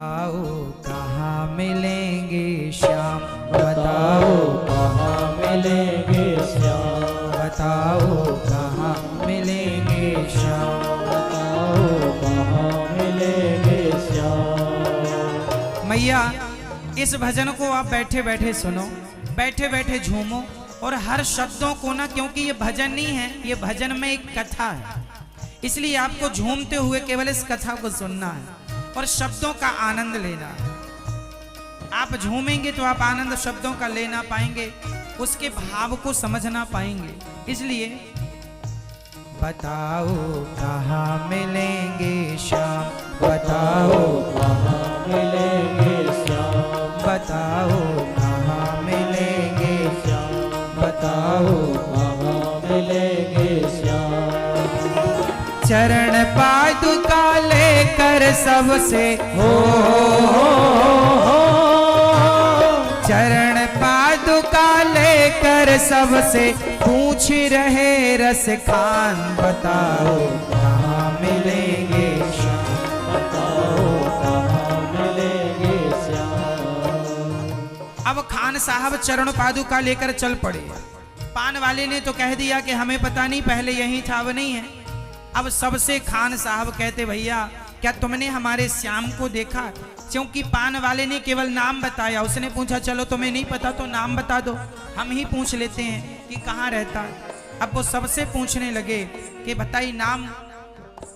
आओ कहाँ मिलेंगे श्याम, बताओ कहाँ मिलेंगे श्याम, बताओ कहाँ मिलेंगे श्याम, बताओ कहाँ मिलेंगे श्याम। मैया इस भजन को आप बैठे बैठे सुनो, बैठे बैठे झूमो और हर शब्दों को ना, क्योंकि ये भजन नहीं है, ये भजन में एक कथा है, इसलिए आपको झूमते हुए केवल इस कथा को सुनना है और शब्दों का आनंद लेना। आप झूमेंगे तो आप आनंद शब्दों का ले ना पाएंगे, उसके भाव को समझ ना पाएंगे। इसलिए बताओ कहाँ मिलेंगे श्याम, बताओ कहाँ मिलेंगे श्याम, बताओ कहाँ मिलेंगे श्याम, बताओ कहाँ मिलेंगे श्याम। चरण पादुका लेकर सबसे हो, चरण पादुका लेकर सबसे पूछ रहे रस खान, बताओ कहाँ मिलेंगे श्याम, बताओ कहाँ मिलेंगे श्याम। अब खान साहब चरण पादुका लेकर चल पड़े। पान वाले ने तो कह दिया कि हमें पता नहीं, पहले यही था अब नहीं है। अब सबसे खान साहब कहते, भैया क्या तुमने हमारे श्याम को देखा? क्योंकि पान वाले ने केवल नाम बताया, उसने पूछा चलो तुम्हें नहीं पता तो नाम बता दो, हम ही पूछ लेते हैं कि कहाँ रहता है। अब वो सबसे पूछने लगे कि बताइए नाम,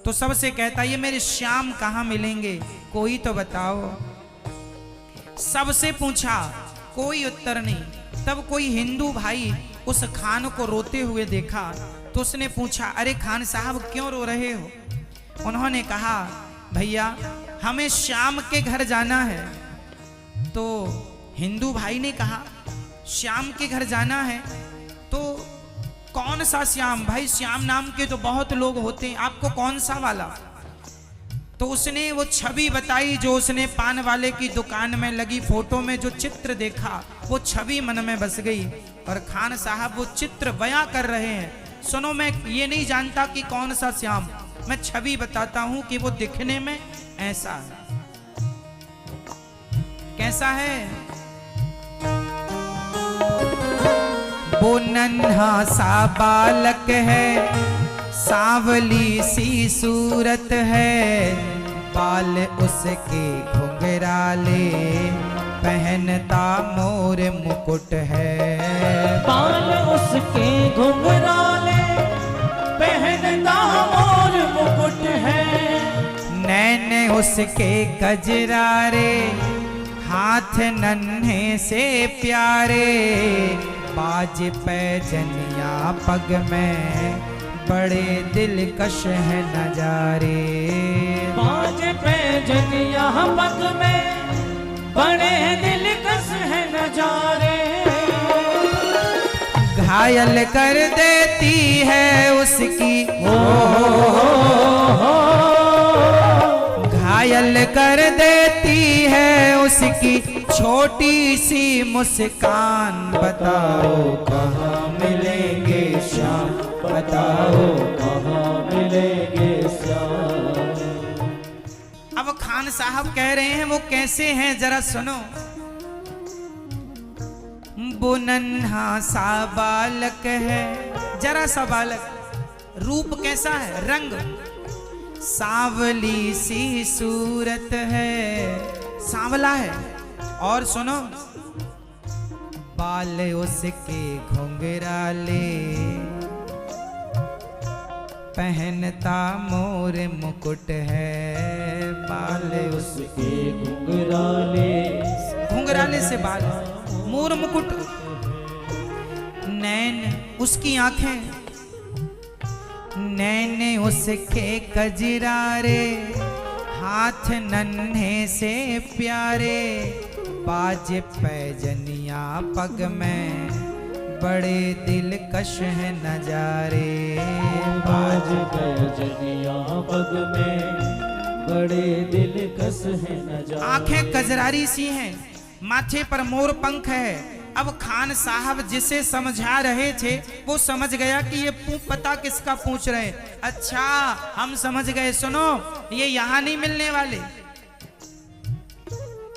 तो सबसे कहता ये मेरे श्याम कहाँ मिलेंगे, कोई तो बताओ। सबसे पूछा, कोई उत्तर नहीं। तब कोई हिंदू भाई उस खान को रोते हुए देखा तो उसने पूछा, अरे खान साहब क्यों रो रहे हो? उन्होंने कहा, भैया हमें श्याम के घर जाना है। तो हिंदू भाई ने कहा, श्याम के घर जाना है तो कौन सा श्याम? भाई श्याम नाम के तो बहुत लोग होते हैं, आपको कौन सा वाला? तो उसने वो छवि बताई जो उसने पान वाले की दुकान में लगी फोटो में जो चित्र देखा, वो छवि मन में बस गई। और खान साहब वो चित्र बयां कर रहे हैं, सुनो मैं ये नहीं जानता कि कौन सा श्याम, मैं छवि बताता हूं कि वो दिखने में ऐसा है। कैसा है? वो नन्हा सा बालक है, सांवली सी सूरत है, बाल उसके घुंघराले, पहनता मोर मुकुट है। बाल उसके घुंघराले, पहनता मोर मुकुट है। नैन उसके कजरारे, हाथ नन्हे से प्यारे, बाज पैजनिया पग में, बड़े दिलकश है नजारे। बाज पैजनिया पग में, बड़े दिलकश है नजारे। घायल कर देती है उसकी घायल कर देती है उसकी छोटी सी मुस्कान, बताओ कहाँ मिलेंगे श्याम, बताओ कहाँ मिलेंगे श्याम। अब खान साहब कह रहे हैं वो कैसे हैं जरा सुनो। वो नन्हा सा बालक है, जरा सा बालक, रूप कैसा है? रंग, सांवली सी सूरत है, सांवला है। और सुनो, बाल उसके घुंघराले, पहनता मोर मुकुट है। बाल उसके घुंघराले, घुंघराले से बाल, मोर मुकुट। नैन उसकी आंखें, नैन उसके कजरारे, हाथ नन्हे से प्यारे, बाज पैजनिया पग में, बड़े दिलकश है नजारे। बाज पैजनिया पग में, बड़े दिलकश है नजारे। आंखें कजरारी सी हैं, माथे पर मोर पंख है। अब खान साहब जिसे समझा रहे थे वो समझ गया कि ये पता किसका पूछ रहे। अच्छा हम समझ गए, सुनो ये यहाँ नहीं मिलने वाले,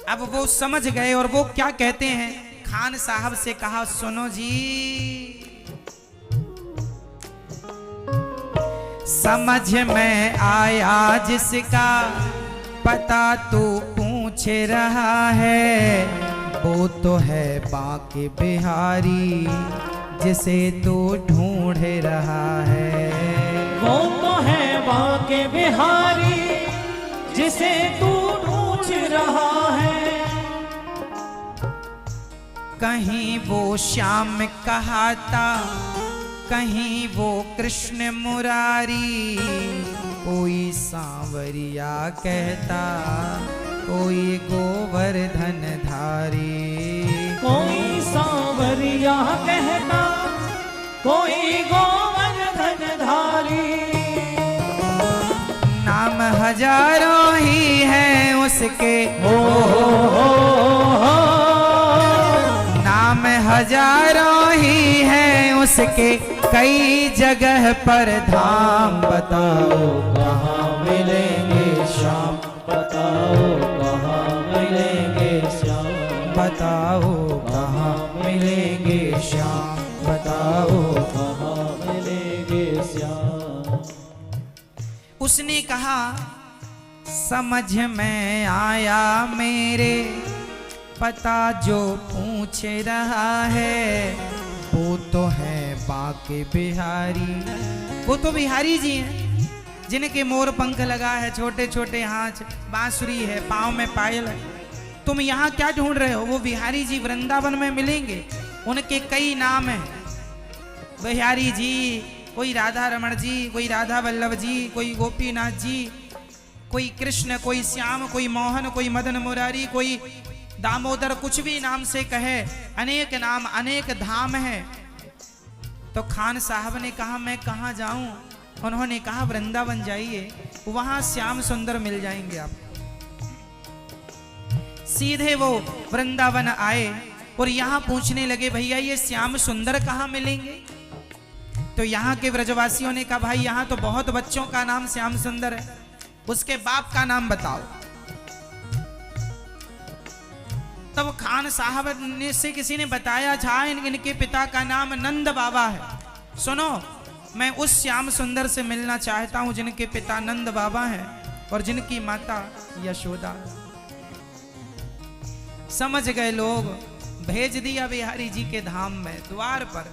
अब वो समझ गए और वो क्या कहते हैं, खान साहब से कहा, सुनो जी, समझ में आया जिसका पता तू पूछ रहा है, वो तो है बांके बिहारी जिसे तू ढूंढ रहा है। वो तो है बांके बिहारी जिसे तू ढूंढ रहा है। कहीं वो श्याम कहाता, कहीं वो कृष्ण मुरारी, कोई सांवरिया कहता, कोई गोवर्धन धारी। कोई सांवरिया कहता, कोई गोवर्धन धारी। नाम हजारों ही हैं उसके, नाम हजारों ही हैं उसके, कई जगह पर धाम। बताओ कहाँ मिलेंगे श्याम, बताओ कहाँ मिलेंगे श्याम, बताओ कहाँ मिलेंगे श्याम, बताओ। कहाँ मिलेंगे श्याम। उसने कहा, समझ में आया मेरे, पता जो पूछ रहा है, वो तो है बांके बिहारी। वो तो बिहारी जी हैं जिनके मोर पंख लगा है, छोटे छोटे हाथ, बांसुरी है, पाँव में पायल है। तुम यहाँ क्या ढूंढ रहे हो? वो बिहारी जी वृंदावन में मिलेंगे, उनके कई नाम हैं बिहारी जी। कोई राधा रमण जी, कोई राधा वल्लभ जी, कोई गोपीनाथ जी, कोई कृष्ण, कोई श्याम, कोई मोहन, कोई मदन मुरारी, कोई दामोदर, कुछ भी नाम से कहे, अनेक नाम, अनेक धाम है। तो खान साहब ने कहा, मैं कहाँ जाऊं? उन्होंने कहा, वृंदावन जाइए, वहां श्याम सुंदर मिल जाएंगे आपको। सीधे वो वृंदावन आए और यहाँ पूछने लगे, भैया ये श्याम सुंदर कहाँ मिलेंगे? तो यहाँ के व्रजवासियों ने कहा, भाई यहाँ तो बहुत बच्चों का नाम श्याम सुंदर है, उसके बाप का नाम बताओ। तब खान साहब ने से किसी ने बताया, था इनके पिता का नाम नंद बाबा है। सुनो, मैं उस श्याम सुंदर से मिलना चाहता हूं जिनके पिता नंद बाबा हैं और जिनकी माता यशोदा। समझ गए लोग, भेज दिया बिहारी जी के धाम में, द्वार पर।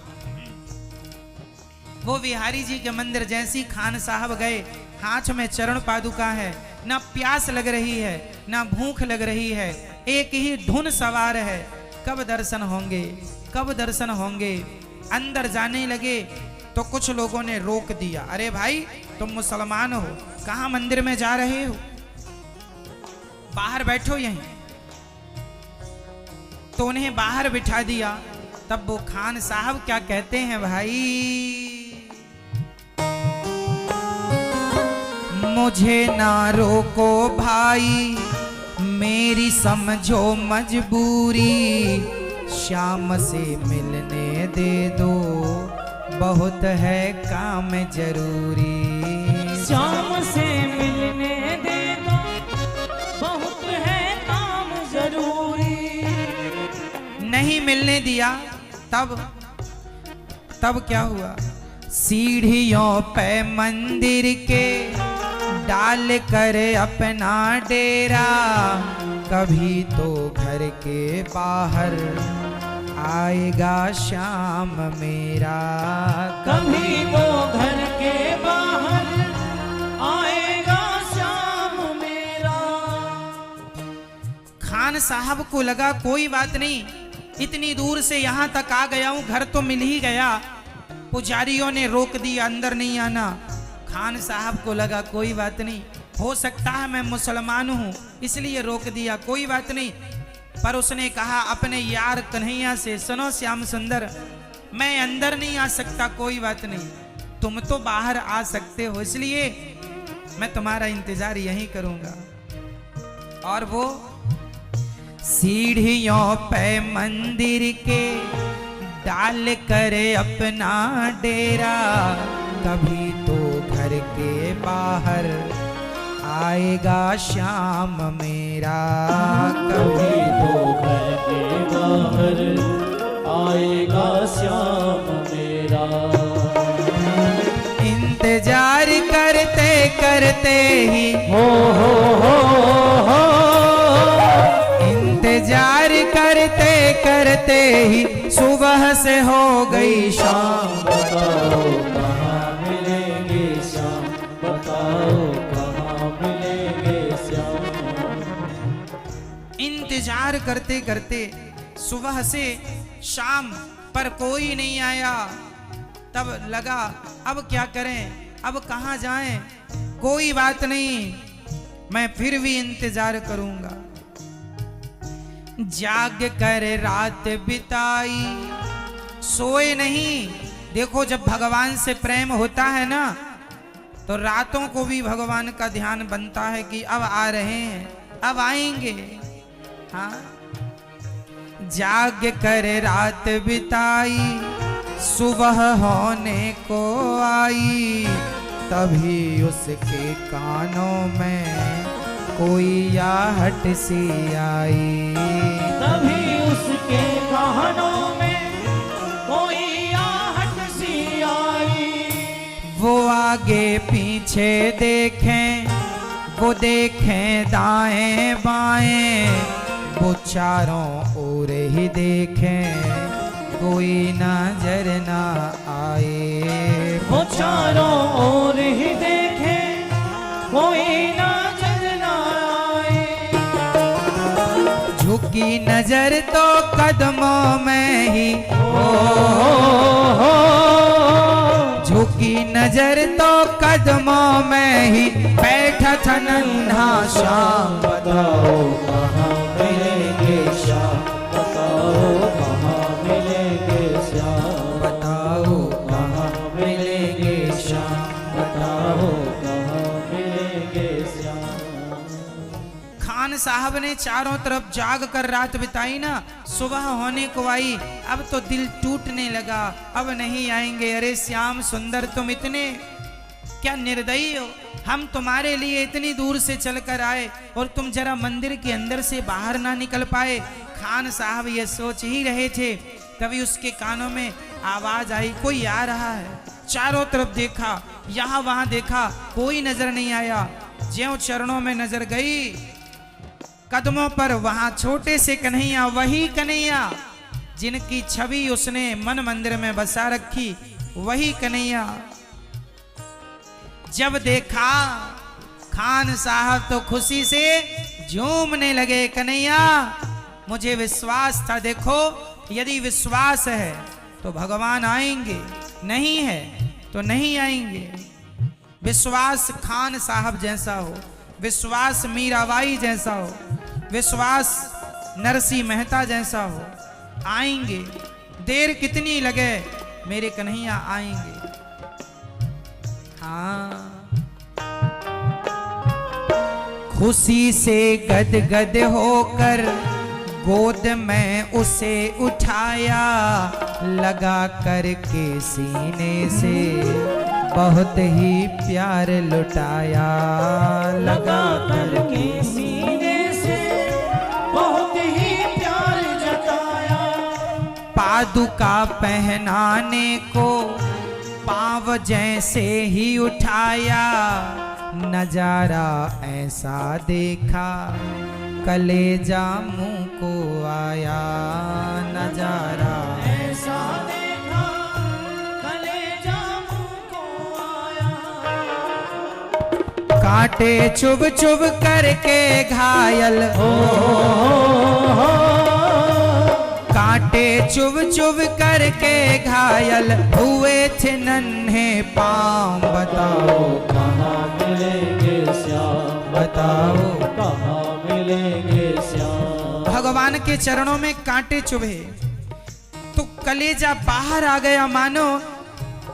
वो बिहारी जी के मंदिर जैसी खान साहब गए, हाथ में चरण पादुका है, ना प्यास लग रही है, ना भूख लग रही है, एक ही धुन सवार है, कब दर्शन होंगे, कब दर्शन होंगे। अंदर जाने लगे तो कुछ लोगों ने रोक दिया, अरे भाई तुम मुसलमान हो, कहाँ मंदिर में जा रहे हो, बाहर बैठो यहीं। तो उन्हें बाहर बिठा दिया। तब वो खान साहब क्या कहते हैं, भाई मुझे ना रोको भाई, मेरी समझो मजबूरी, श्याम से मिलने दे दो, बहुत है काम जरूरी। श्याम से मिलने दे दो, बहुत है काम जरूरी। नहीं मिलने दिया। तब क्या हुआ, सीढ़ियों पे मंदिर के डाल कर अपना डेरा, कभी तो घर के बाहर आएगा श्याम मेरा, कभी तो घर के बाहर आएगा श्याम मेरा। खान साहब को लगा कोई बात नहीं, इतनी दूर से यहाँ तक आ गया हूँ, घर तो मिल ही गया। पुजारियों ने रोक दिया, अंदर नहीं आना। खान साहब को लगा कोई बात नहीं, हो सकता है मैं मुसलमान हूँ इसलिए रोक दिया, कोई बात नहीं। पर उसने कहा अपने यार कन्हैया से, सुनो श्याम सुंदर, मैं अंदर नहीं आ सकता, कोई बात नहीं, तुम तो बाहर आ सकते हो, इसलिए मैं तुम्हारा इंतजार यहीं करूंगा। और वो सीढ़ियों पे मंदिर के डाल कर अपना डेरा, कभी तो घर के बाहर आएगा श्याम मेरा। कभी तो घर के बाहर आएगा श्याम मेरा। इंतजार करते करते ही हो इंतजार करते करते ही सुबह से हो गई शाम। बताओ कहाँ मिलेंगे श्याम, बताओ कहाँ मिलेंगे श्याम। इंतजार करते करते सुबह से शाम पर कोई नहीं आया। तब लगा अब क्या करें, अब कहाँ जाएं। कोई बात नहीं, मैं फिर भी इंतजार करूंगा। जाग कर रात बिताई, सोए नहीं। देखो जब भगवान से प्रेम होता है ना, तो रातों को भी भगवान का ध्यान बनता है कि अब आ रहे हैं, अब आएंगे। हाँ, जाग कर रात बिताई, सुबह होने को आई। तभी उसके कानों में कोई आहट सी आई। तभी उसके कानों में कोई आहट सी आई। वो आगे पीछे देखें, वो देखें दाएं बाएं, वो चारों ओर ही देखें, कोई नजर ना आए। वो चारों ओर ही देखे, कोई नजर ना आए। झुकी नजर तो कदमों में ही झुकी नजर तो कदमों में ही बैठा था नन्हा श्याम। बताओ कहाँ मिलेंगे श्याम, बताओ कहाँ मिलेंगे श्याम। बताओ कहाँ मिलेंगे श्याम, बताओ कहाँ मिलेंगे श्याम। खान साहब ने चारों तरफ जाग कर रात बिताई ना, सुबह होने को आई। अब तो दिल टूटने लगा, अब नहीं आएंगे। अरे श्याम सुंदर, तुम इतने क्या निर्दयी हो। हम तुम्हारे लिए इतनी दूर से चलकर आए और तुम जरा मंदिर के अंदर से बाहर ना निकल पाए। खान साहब ये सोच ही रहे थे, तभी उसके कानों में आवाज आई, कोई आ रहा है। चारों तरफ देखा, यहाँ वहां देखा, कोई नजर नहीं आया। ज्यों चरणों में नजर गई, कदमों पर वहां छोटे से कन्हैया, वही कन्हैया जिनकी छवि उसने मन मंदिर में बसा रखी, वही कन्हैया। जब देखा खान साहब तो खुशी से झूमने लगे। कन्हैया, मुझे विश्वास था, देखो यदि विश्वास है तो भगवान आएंगे, नहीं है तो नहीं आएंगे। विश्वास खान साहब जैसा हो, विश्वास मीराबाई जैसा हो, विश्वास नरसिंह मेहता जैसा हो, आएंगे। देर कितनी लगे, मेरे कन्हैया आएंगे। हाँ, खुशी से गदगद होकर गोद में उसे उठाया, लगा करके सीने से बहुत ही प्यार लुटाया। लगा करके सीने से बहुत ही प्यार जताया। पादुका पहनाने को पाँव जैसे ही उठाया, नजारा ऐसा देखा कलेजा मुंह को आया। नजारा ऐसा देखा कलेजा मुंह को आया। कांटे चुभ चुभ करके घायल हो, कांटे चुभ चुभ करके घायल हुए थे नन्हे पाँव। बताओ कहाँ मिलेंगे श्याम, बताओ कहाँ मिलेंगे श्याम। भगवान के चरणों में कांटे चुभे तो कलेजा बाहर आ गया, मानो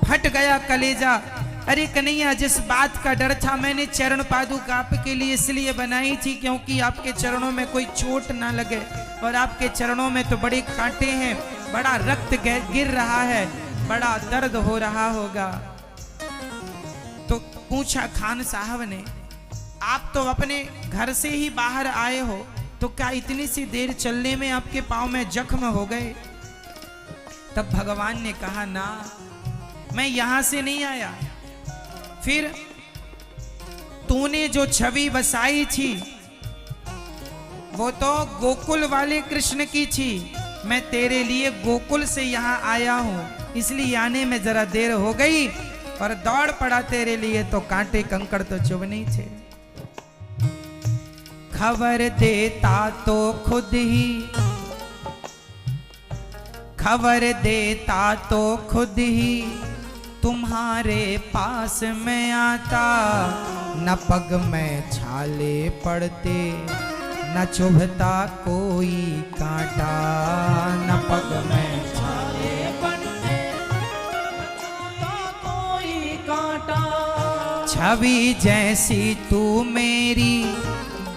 फट गया कलेजा। अरे कन्हैया, जिस बात का डर था, मैंने चरण पादुका आपके लिए इसलिए बनाई थी क्योंकि आपके चरणों में कोई चोट ना लगे, और आपके चरणों में तो बड़े कांटे हैं, बड़ा रक्त गिर रहा है, बड़ा दर्द हो रहा होगा। तो पूछा खान साहब ने, आप तो अपने घर से ही बाहर आए हो, तो क्या इतनी सी देर चलने में आपके पाँव में जख्म हो गए? तब भगवान ने कहा, ना, मैं यहां से नहीं आया। फिर तूने जो छवि बसाई थी वो तो गोकुल वाले कृष्ण की थी। मैं तेरे लिए गोकुल से यहाँ आया हूँ, इसलिए आने में जरा देर हो गई और दौड़ पड़ा तेरे लिए, तो कांटे कंकड़ तो चुभने थे। खबर देता तो खुद ही, खबर देता तो खुद ही तुम्हारे पास में आता। न पग में छाले पड़ते, न चुभता कोई कांटा। न पग में छाले पड़ते, न चुभता कोई कांटा। छवि जैसी तू मेरी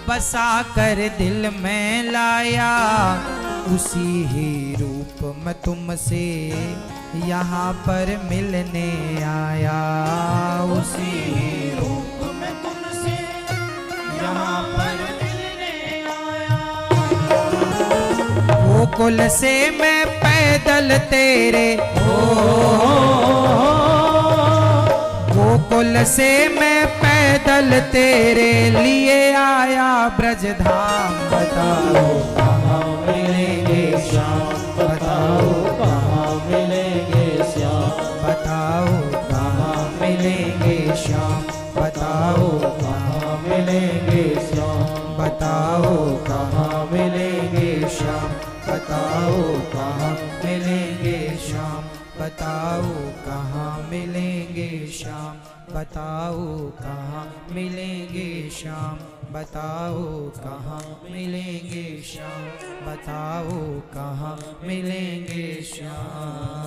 बसा कर दिल में लाया, उसी ही रूप में तुमसे यहाँ पर मिलने आया। उसी ही रूप में तुमसे यहाँ पर मिलने आया। गोकुल से मैं पैदल तेरे, गोकुल से मैं पैदल तेरे लिए आया ब्रजधाम। बताओ कहाँ मिलेंगे श्याम, बताओ कहाँ मिलेंगे श्याम। बताओ कहाँ मिलेंगे श्याम। बताओ कहाँ मिलेंगे श्याम, बताओ कहाँ मिलेंगे श्याम। बताओ कहाँ मिलेंगे श्याम। बताओ कहाँ मिलेंगे श्याम। बताओ कहाँ मिलेंगे श्याम। बताओ कहाँ मिलेंगे श्याम। बताओ कहाँ मिलेंगे श्याम।